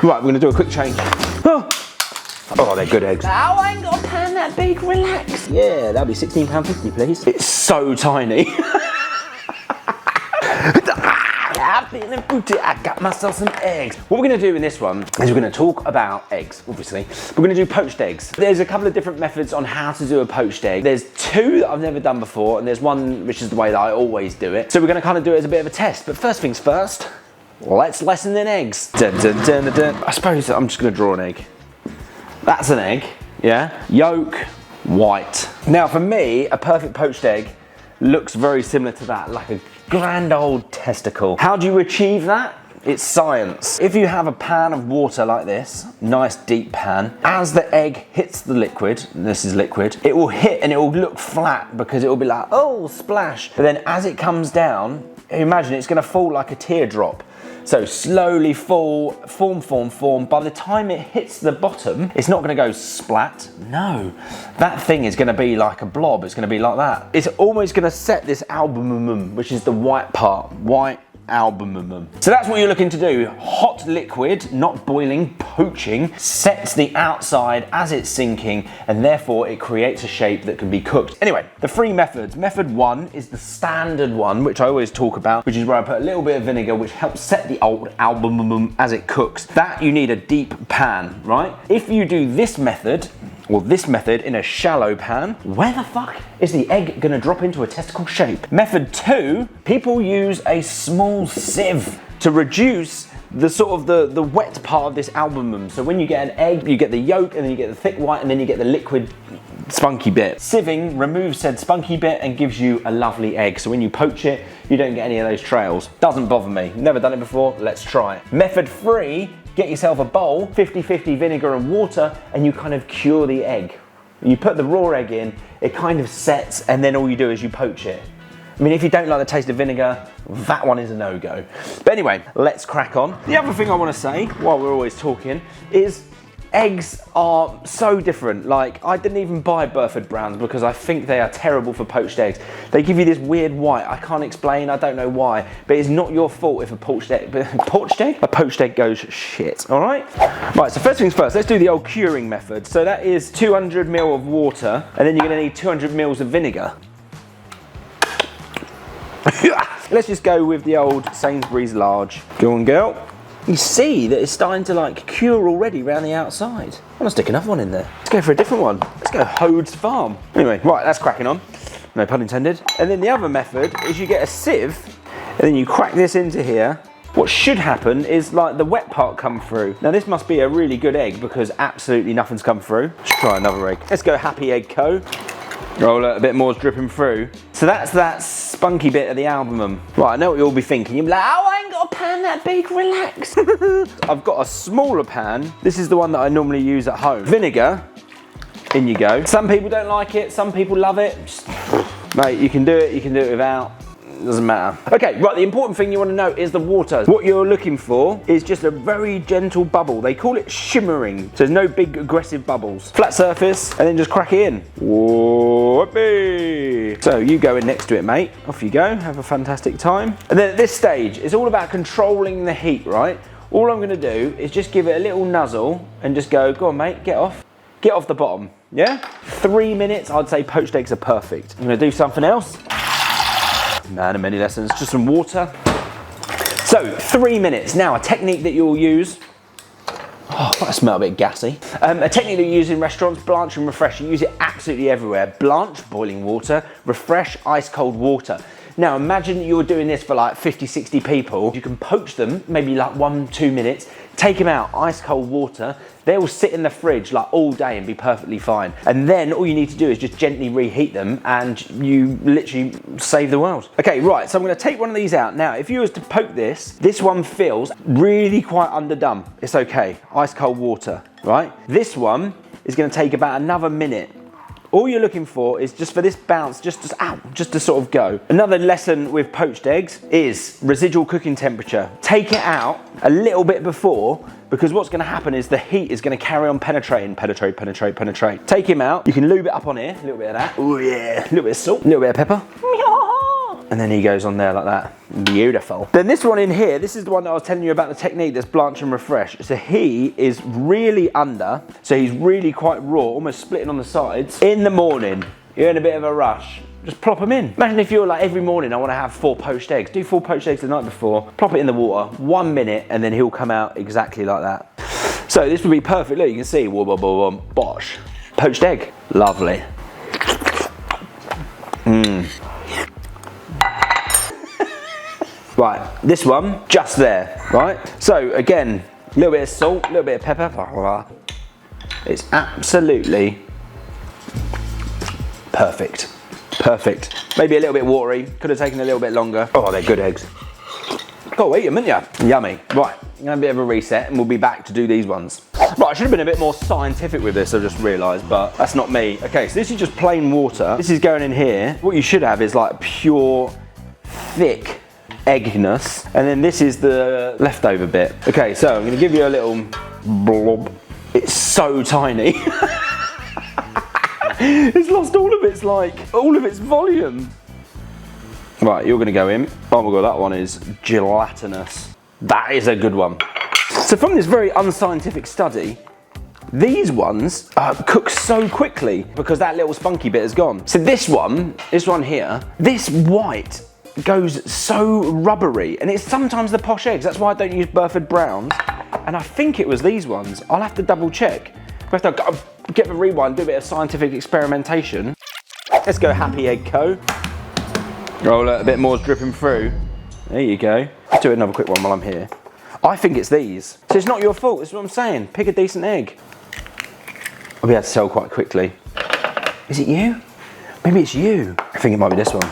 Right, we're gonna do a quick change. Oh, they're good eggs. Now I ain't got a pan that big, relax. Yeah, that'll be £16.50, please. It's so tiny. I'm feeling fruity. I got myself some eggs. What we're gonna do in this one is we're gonna talk about eggs, obviously. We're gonna do poached eggs. There's a couple of different methods on how to do a poached egg. There's two that I've never done before, and there's one which is the way that I always do it. So we're gonna kind of do it as a bit of a test. But first things first, let's lesson in eggs. Dun, dun, dun, dun, dun. I suppose I'm just gonna draw an egg. That's an egg, yeah? Yolk, white. Now for me, a perfect poached egg looks very similar to that, like a grand old testicle. How do you achieve that? It's science. If you have a pan of water like this, nice deep pan, as the egg hits the liquid, and this is liquid, it will hit and it will look flat because it will be like, oh, splash. But then as it comes down, imagine it's gonna fall like a teardrop. So slowly fall, form. By the time it hits the bottom, it's not gonna go splat. No, that thing is gonna be like a blob. It's gonna be like that. It's almost gonna set this albumum, which is the white part, white albumum. So that's what you're looking to do. Hot liquid, not boiling, poaching, sets the outside as it's sinking, and therefore it creates a shape that can be cooked. Anyway, the three methods. Method one is the standard one, which I always talk about, which is where I put a little bit of vinegar, which helps set the old albumum as it cooks. That you need a deep pan, right? If you do this method, or this method in a shallow pan, where the fuck is the egg gonna drop into a testicle shape? Method two, people use a small sieve to reduce the sort of the wet part of this albumum. So when you get an egg, you get the yolk, and then you get the thick white, and then you get the liquid spunky bit. Sieving removes said spunky bit and gives you a lovely egg. So when you poach it, you don't get any of those trails. Doesn't bother me. Never done it before, let's try it. Method three, get yourself a bowl, 50-50 vinegar and water, and you kind of cure the egg. You put the raw egg in, it kind of sets, and then all you do is you poach it. I mean, if you don't like the taste of vinegar, that one is a no-go. But anyway, let's crack on. The other thing I want to say, while we're always talking, is eggs are so different. Like, I didn't even buy Burford Browns because I think they are terrible for poached eggs. They give you this weird white. I can't explain, I don't know why, but it's not your fault if a poached egg, a poached egg goes shit, all right? Right, so first things first, let's do the old curing method. So that is 200 ml of water, and then you're gonna need 200 ml of vinegar. Let's just go with the old Sainsbury's large. Go on, girl. You see that it's starting to like cure already around the outside. I'm gonna stick another one in there. Let's go for a different one. Let's go Hode's Farm. Anyway, right, that's cracking on. No pun intended. And then the other method is you get a sieve and then you crack this into here. What should happen is like the wet part come through. Now this must be a really good egg because absolutely nothing's come through. Let's try another egg. Let's go Happy Egg Co. Oh, look, a bit more's dripping through. So that's that spunky bit of the albumum. Right, I know what you'll be thinking. You'll be like, oh, I ain't got a pan that big, relax. I've got a smaller pan. This is the one that I normally use at home. Vinegar, in you go. Some people don't like it, some people love it. Just, mate, you can do it without. Doesn't matter. Okay, right, the important thing you want to know is the water. What you're looking for is just a very gentle bubble. They call it shimmering, so there's no big aggressive bubbles. Flat surface, and then just crack it in. Whoopee! So you go in next to it, mate. Off you go, have a fantastic time. And then at this stage, it's all about controlling the heat, right? All I'm gonna do is just give it a little nuzzle and just go on, mate, get off. Get off the bottom, yeah? 3 minutes, I'd say poached eggs are perfect. I'm gonna do something else. Man of many lessons, just some water. So 3 minutes. Now a technique that you'll use, oh, I smell a bit gassy. A technique that you use in restaurants, blanch and refresh. You use it absolutely everywhere. Blanch, boiling water, refresh, ice cold water. Now imagine you're doing this for like 50, 60 people. You can poach them, maybe like 1-2 minutes, take them out, ice cold water. They will sit in the fridge like all day and be perfectly fine. And then all you need to do is just gently reheat them and you literally save the world. Okay, right, so I'm gonna take one of these out. Now, if you was to poke this one feels really quite underdone. It's okay, ice cold water, right? This one is gonna take about another minute. All you're looking for is just for this bounce, just to sort of go. Another lesson with poached eggs is residual cooking temperature. Take it out a little bit before, because what's gonna happen is the heat is gonna carry on penetrating, penetrate. Take him out, you can lube it up on here, a little bit of that. Oh yeah, a little bit of salt, a little bit of pepper. and then he goes on there like that. Beautiful. Then this one in here, this is the one that I was telling you about the technique, that's blanch and refresh. So he is really under, so he's really quite raw, almost splitting on the sides. In the morning, you're in a bit of a rush, just plop them in. Imagine if you're like, every morning I want to have 4 poached eggs. Do 4 poached eggs the night before, plop it in the water, 1 minute, and then he'll come out exactly like that. So this would be perfect. Look, you can see, bosh. Poached egg, lovely. Right, this one, just there, right? So again, a little bit of salt, a little bit of pepper. It's absolutely perfect. Perfect. Maybe a little bit watery, could have taken a little bit longer. Oh, they're good eggs. Go eat them, didn't you? Yummy. Right, I'm gonna have a bit of a reset and we'll be back to do these ones. Right, I should have been a bit more scientific with this, I've just realised, but that's not me. Okay, so this is just plain water. This is going in here. What you should have is like pure, thick eggness. And then this is the leftover bit. Okay, so I'm gonna give you a little blob. It's so tiny. It's lost all of its volume. Right, you're gonna go in. Oh my God, that one is gelatinous. That is a good one. So from this very unscientific study, these ones cook so quickly because that little spunky bit is gone. So this one here, this white goes so rubbery, and it's sometimes the posh eggs. That's why I don't use Burford Browns. And I think it was these ones. I'll have to double check. We have to get the rewind, do a bit of scientific experimentation. Let's go Happy Egg Co. Oh look, a bit more's dripping through. There you go. Let's do another quick one while I'm here. I think it's these. So it's not your fault, that's what I'm saying. Pick a decent egg. I'll be able to tell quite quickly. Is it you? Maybe it's you. I think it might be this one.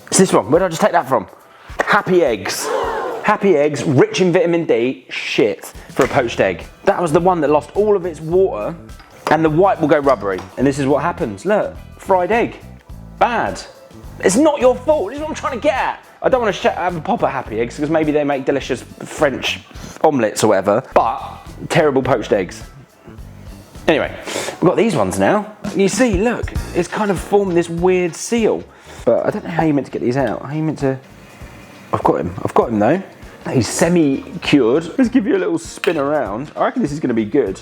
It's this one. Where did I just take that from? Happy Eggs. Happy Eggs, rich in vitamin D, shit, for a poached egg. That was the one that lost all of its water, and the white will go rubbery. And this is what happens. Look, fried egg. Bad. It's not your fault, this is what I'm trying to get at. I don't want to have a pop at Happy Eggs because maybe they make delicious French omelettes or whatever, but terrible poached eggs. Anyway, we've got these ones now. You see, look, it's kind of formed this weird seal. But I don't know how you meant to get these out. How you meant to... I've got him though. He's semi-cured. Let's give you a little spin around. I reckon this is gonna be good.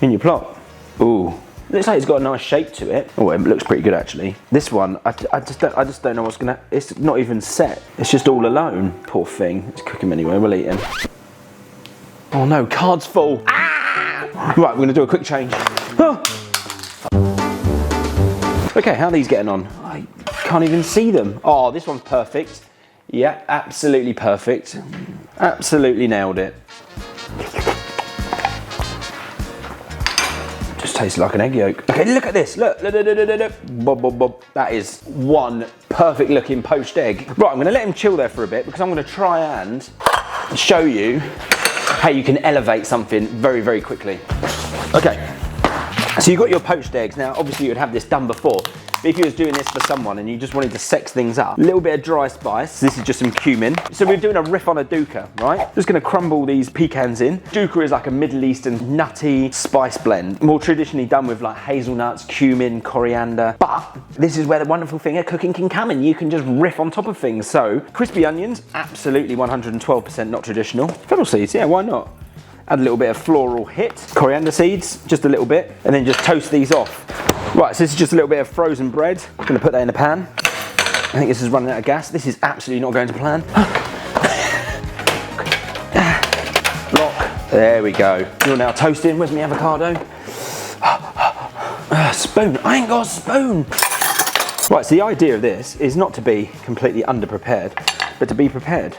In your plop. Ooh. Looks like it's got a nice shape to it. Oh, it looks pretty good actually. This one, I just don't know what's gonna, it's not even set. It's just all alone. Poor thing. Let's cook him anyway, we'll eat him. Oh no, card's full. Ah! Right, we're gonna do a quick change. Oh. Okay, how are these getting on? I can't even see them. Oh, this one's perfect. Yeah, absolutely perfect. Absolutely nailed it. Just tastes like an egg yolk. Okay, look at this. Look. Bob, bob, bob. That is one perfect looking poached egg. Right, I'm gonna let him chill there for a bit because I'm gonna try and show you how you can elevate something very, very quickly. Okay, so you've got your poached eggs. Now, obviously you'd have this done before, but if you was doing this for someone and you just wanted to sex things up, a little bit of dry spice. This is just some cumin. So we're doing a riff on a dukkha, right? Just gonna crumble these pecans in. Dukkha is like a Middle Eastern nutty spice blend, more traditionally done with like hazelnuts, cumin, coriander. But this is where the wonderful thing of cooking can come in. You can just riff on top of things. So crispy onions, absolutely 112% not traditional. Fennel seeds, yeah, why not? Add a little bit of floral hit. Coriander seeds, just a little bit, and then just toast these off. Right, so this is just a little bit of frozen bread. I'm gonna put that in the pan. I think this is running out of gas. This is absolutely not going to plan. Lock, there we go. You're now toasting, where's my avocado? Spoon, I ain't got a spoon. Right, so the idea of this is not to be completely underprepared, but to be prepared.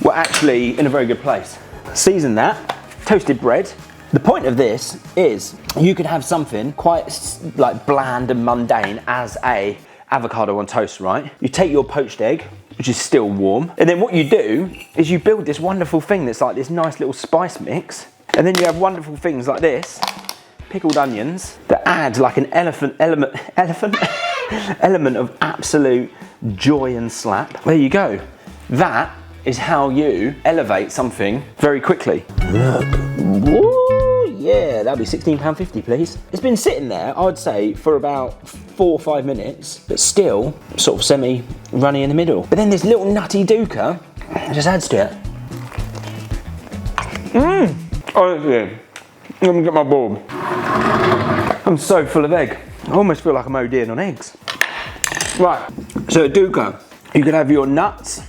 We're actually in a very good place. Season that, toasted bread. The point of this is you could have something quite like bland and mundane as a avocado on toast, right? You take your poached egg, which is still warm, and then what you do is you build this wonderful thing that's like this nice little spice mix, and then you have wonderful things like this, pickled onions that add like an element of absolute joy and slap. There you go. That is how you elevate something very quickly. Look. Woo, yeah, that'll be £16.50, please. It's been sitting there, I would say, for about 4 or 5 minutes, but still sort of semi-runny in the middle. But then this little nutty duca just adds to it. Honestly, let me get my bulb. I'm so full of egg. I almost feel like I'm ODing on eggs. Right, so a duca, you can have your nuts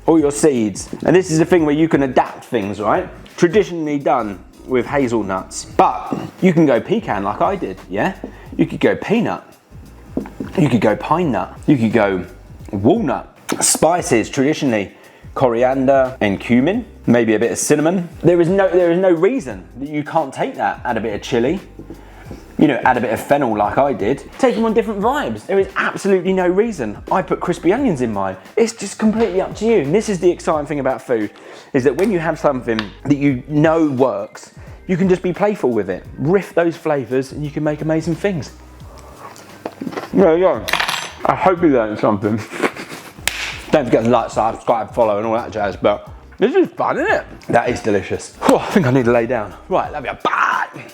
or your seeds. And this is the thing where you can adapt things, right? Traditionally done with hazelnuts, but you can go pecan like I did, yeah? You could go peanut, you could go pine nut, you could go walnut. Spices, traditionally, coriander and cumin, maybe a bit of cinnamon. There is no reason that you can't take that, add a bit of chili, you know, add a bit of fennel like I did. Take them on different vibes. There is absolutely no reason. I put crispy onions in mine. It's just completely up to you. And this is the exciting thing about food, is that when you have something that you know works, you can just be playful with it. Riff those flavors and you can make amazing things. There you go. I hope you learned something. Don't forget to like, subscribe, follow and all that jazz, but this is fun, isn't it? That is delicious. Oh, I think I need to lay down. Right, love you, bye.